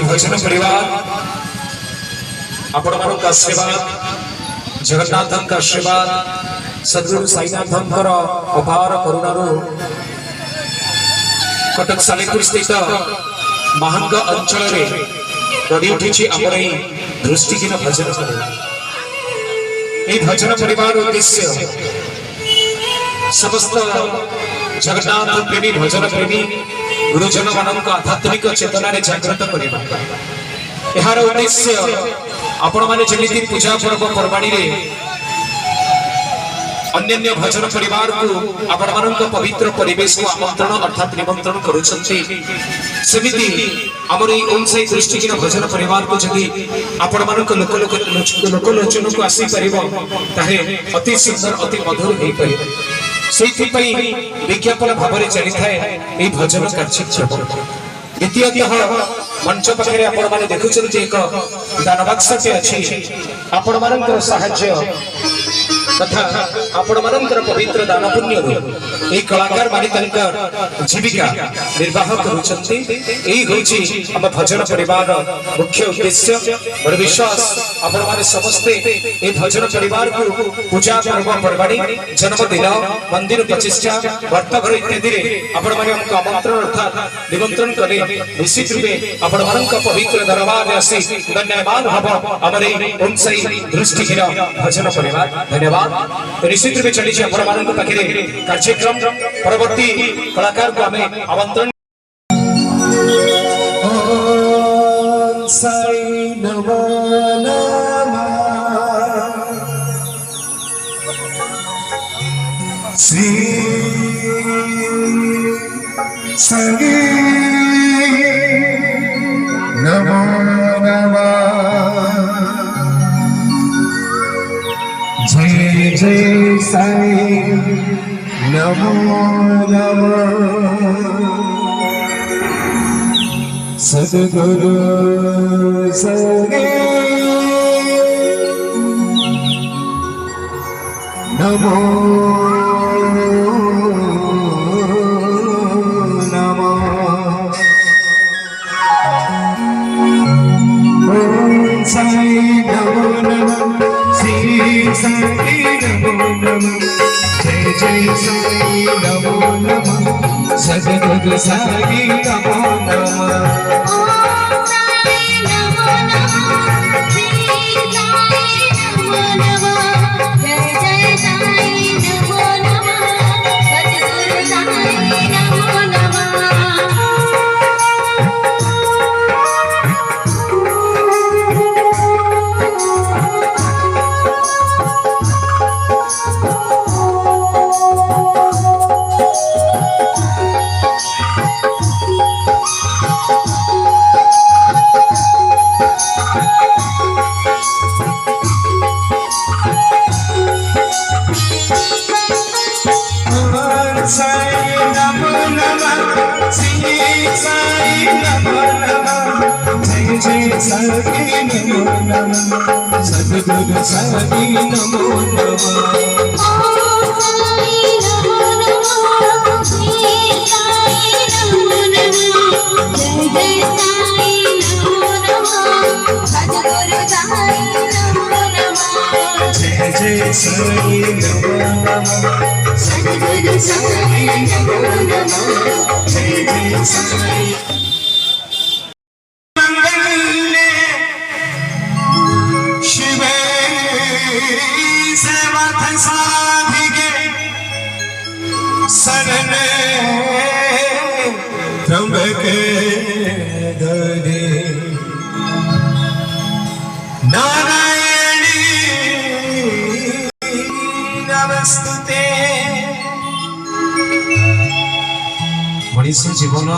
भजन परिवार आपण मानक आशीर्वाद जगन्नाथ का आशीर्वाद सद्गुरु साईनाथ अपार करुणारू कटक सालेपुर स्थित महांग अंचल गढ़ी उठी आमर दृष्टिहीन भजन परिवार। भजन परिवार उद्देश्य समस्त जगन्नाथ प्रेमी भजन प्रेमी गुरुजन मानक आध्यात्मिक चेतना जागृत करवा। यार उद्देश्य आपण माने जेमिति पूजा पर्व पर्वाणी अन्य भजन परिवार को आपण मानक पवित्र परिवेश को आमंत्रण अर्थात निमंत्रण करुछंती सेमिति हमर ई ओम साई दृष्टिहीन भजन परिवार को जदि आपण मानक लोकलोचन को आसी परिबो ताहे अति सुंदर अति मधुर हे परिबो। सेइथिपई विज्ञापन भावरे चली थाए ए भजन कार्यक्रम। द्वितीयतः मंच पाखे आपण माने देखुछन्ती एक दानबाक्सटे अछि आपण मानकर सहाय्य तथा आपण मानकर पवित्र दान पुण्य ए कलाकार माने तनकर जीविका निर्वाह करूछन्ती। एई होछि हम भजन परिवार मुख्य उद्देश्य और विश्वास आपण माने समस्ते ए भजन परिवार को पूजा पर्व पर्वाणी जन्मदिन मंदिर प्रतिष्ठा व्रतघर इत्यादि रे आपण माने हमको आमंत्रण अर्थात निमंत्रण करे निश्चित रूपे आपण मानक पवित्र दरबार रे आसी धन्यवाद भाव हमरे ओम साई दृष्टिहीन भजन परिवार धन्यवाद। निश्चित रूपे चली आपण मानक पाखे कार्यक्रम परवर्ती कलाकार को हमें आमंत्रण। ओम साई नमो नमः श्री साई नमो नमः जय जय साई नमो नमः सद्गुरु साई नमो जय जय साई नमो नमः सद्गुरु साई नमो नमः ओम साई नमो नमः श्री साई नमो नमः जय जय साई नमो नमः सद्गुरु साई नमो नमः। सद्गुरु साई नमो नमः ओम साई नमो नमः श्री साई नमो नमः जय जय साई नमो नमः सद्गुरु साई नमो नमः जय जय साई नमो नमः सद्गुरु साई नमो नमः जय जय साई शरण त्र्यंबके धरे नारायणी नमस्तुते। मनीष जीवन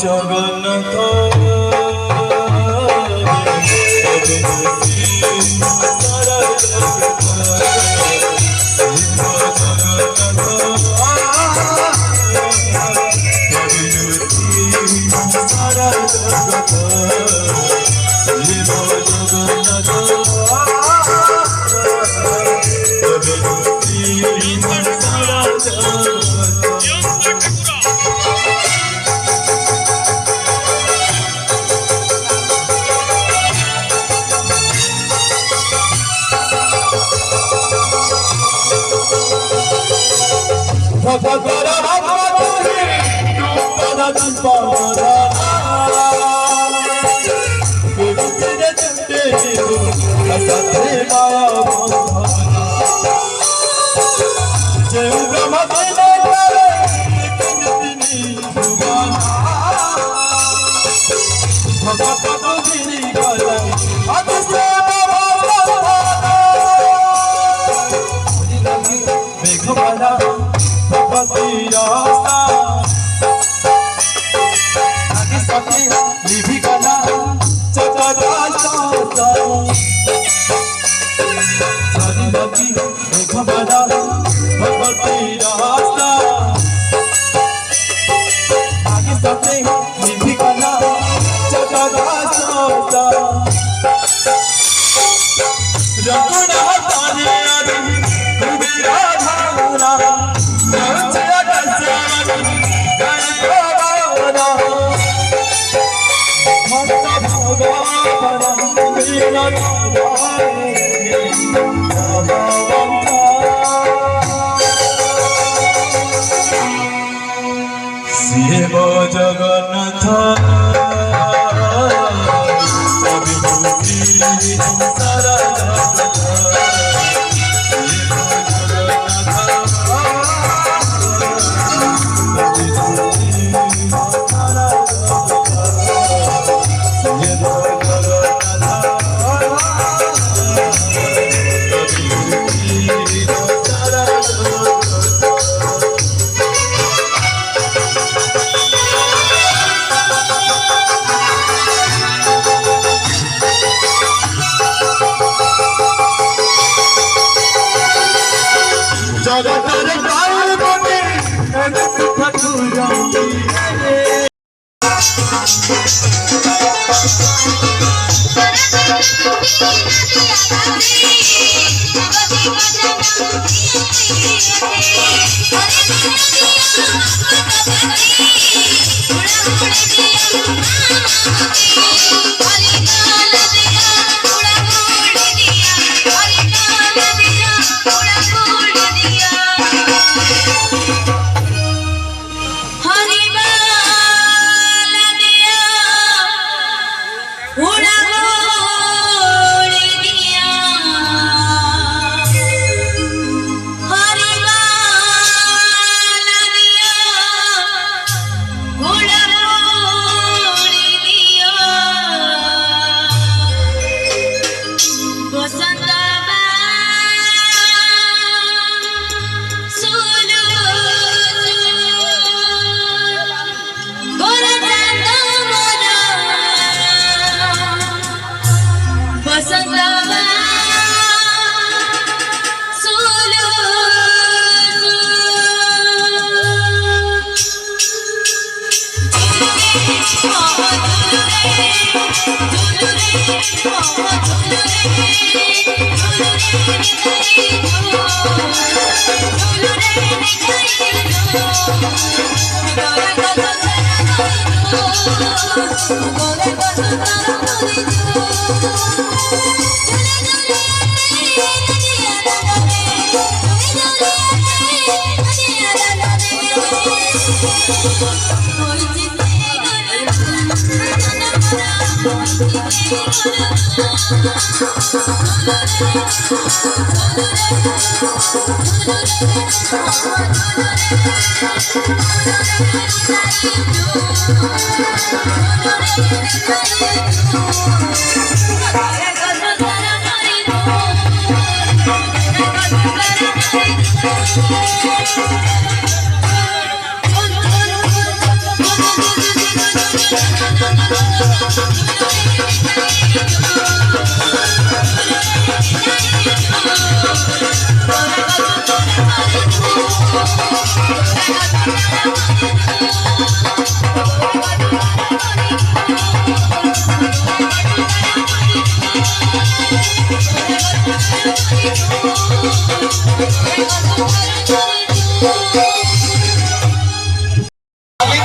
জগন্নাথ শিব জগন্নাথ সারা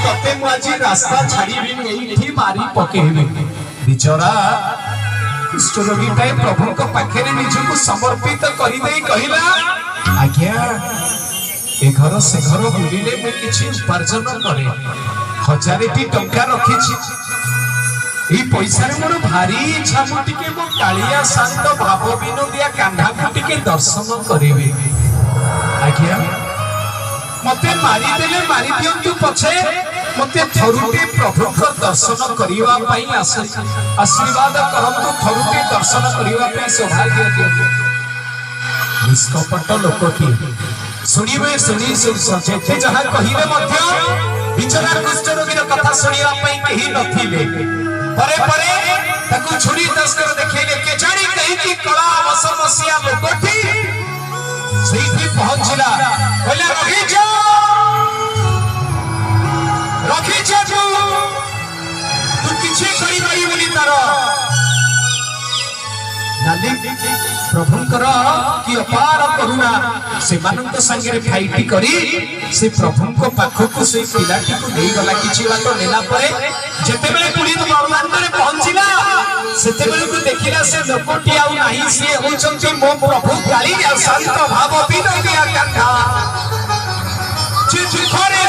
तते मु आज रास्ता छाड़ीबी एठी मारी पकेबे बिचरा कुष्ठ रोगीटाए प्रभु को पाखे निजको समर्पित करी दे कहिला आज्ञा ए घर से घर बुलिले मु किछि उपार्जन करे 1000टी टंका रखिछि ए पैसा रे मोर भारी इच्छा मु टिके मो कालिया शांत भाव विनोदिया कान्हा को टिके दर्शन करेबे आज्ञा मते मारी देले मारी दियंतु पछे मते थरुटे प्रभु को दर्शन करिवा पई आशीर्वाद करंतु थरुटे दर्शन करिवा पई सौभाग्य दियंतु निष्कपट लोकटी सुनिबे सुनी जेते जहा कहिबे मध्य बिचरा कुष्ठ रोगीर कथा सुनिवा पई केही नथिले परे परे ताकू छुरी दस्कर देखैले के जानी कहि कि कला समस्या लोकटी सेठी पहुंचला कहले रखी जा तू किछे करी पाई बोली तार नाली प्रभुंकर कि अपार करुणा से मानक संगे फाइट करी से प्रभुंको पाखको से पिलाटी को देई गला किछि बात नेला परे जते बेले पुलिस बरदान रे पहुंचिला सेते बेले को देखिला से लोकटी आउ नाही से होचंती मो प्रभु काली शांत भाव विनोदिया कान्हा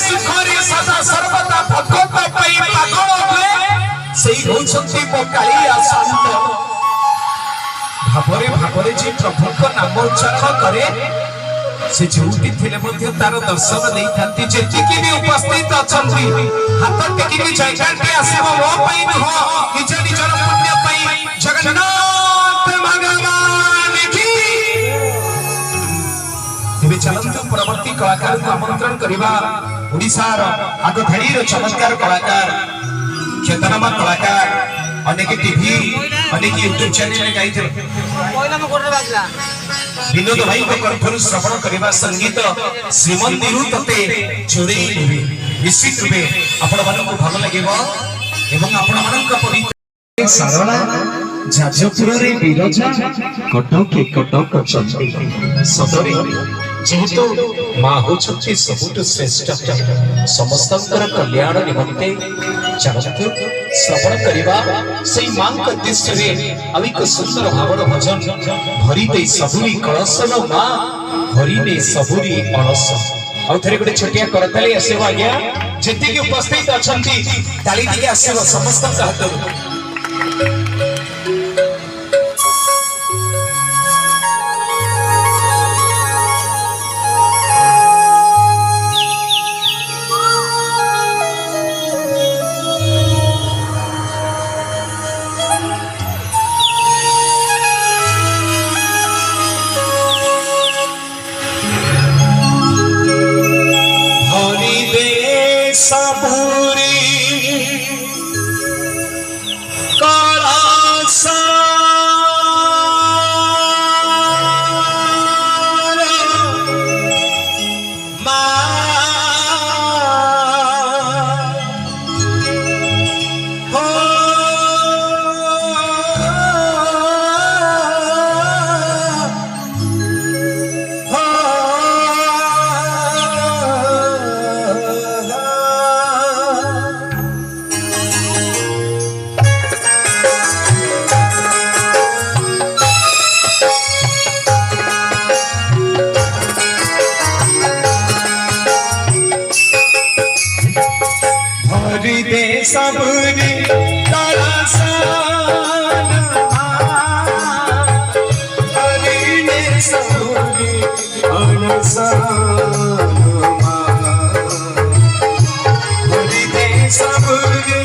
सुखरे सदा सर्वदा भगवत पई पागल हुए सेई होचंती मो कालिया शांत भावरे जी प्रभु को नाम उच्चारण करे से जोटी थिले मध्य तार दर्शन देई थांती जेतिकी भी उपस्थित अछंती हाथ टेकी जयकांती आसीबो मो पई न निज निजर पुण्य पई जगन्नाथ भगवान की तेबे चलंतु परवर्ती कलाकार को आमंत्रण करिबा ओडिसार आगो धाड़ीर चमत्कार कलाकार ख्यातनामा कलाकार अनेक टीवी अनेक यूट्यूब चैनल में गाइथे पहिला में कोडर बाजला विनोद भाई को कंठरु श्रवण करिबा संगीत श्रीमंदिरु तते जोड़े निश्चित रूपे आपण मानन को भल लागेबो एवं आपण मानन का पवित्र सारला जाजपुर रे बिरजा कटके कटक चंदी सतरे जेहेतु माँ होचंती सबुठ श्रेष्ठ समस्तंकर कल्याण निमंते चलंतु श्रवण करिबा सेई मां का दृष्टि रे अविक सुंदर भावर भजन भरी दे सबुरी कळसन मां भरी ने सबुरी अळस औ थरे गोटे छोटिया करताली आसेबो आज्ञा जेति के उपस्थित अछंती ताली दिके आसेबो समस्त हातरु सबूरी काला भरी दे सबरी तरसान भरी दे सबरी अनसान भरी दे सबरी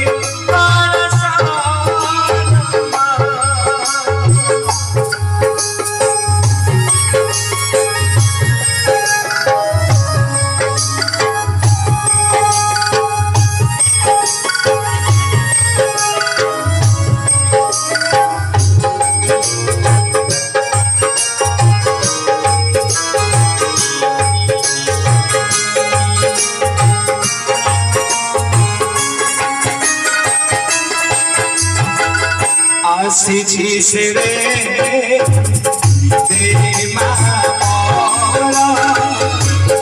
आशीची से रे तेरी माला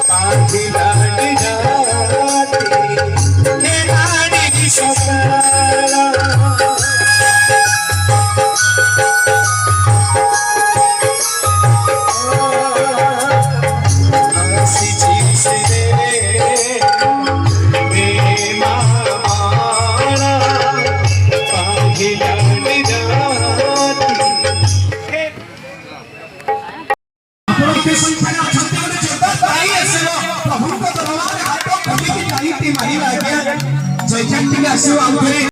पाखी लाडी जाती हे लाडी की सकाला आशीची से रे तेरी माला पाखी लाडी जय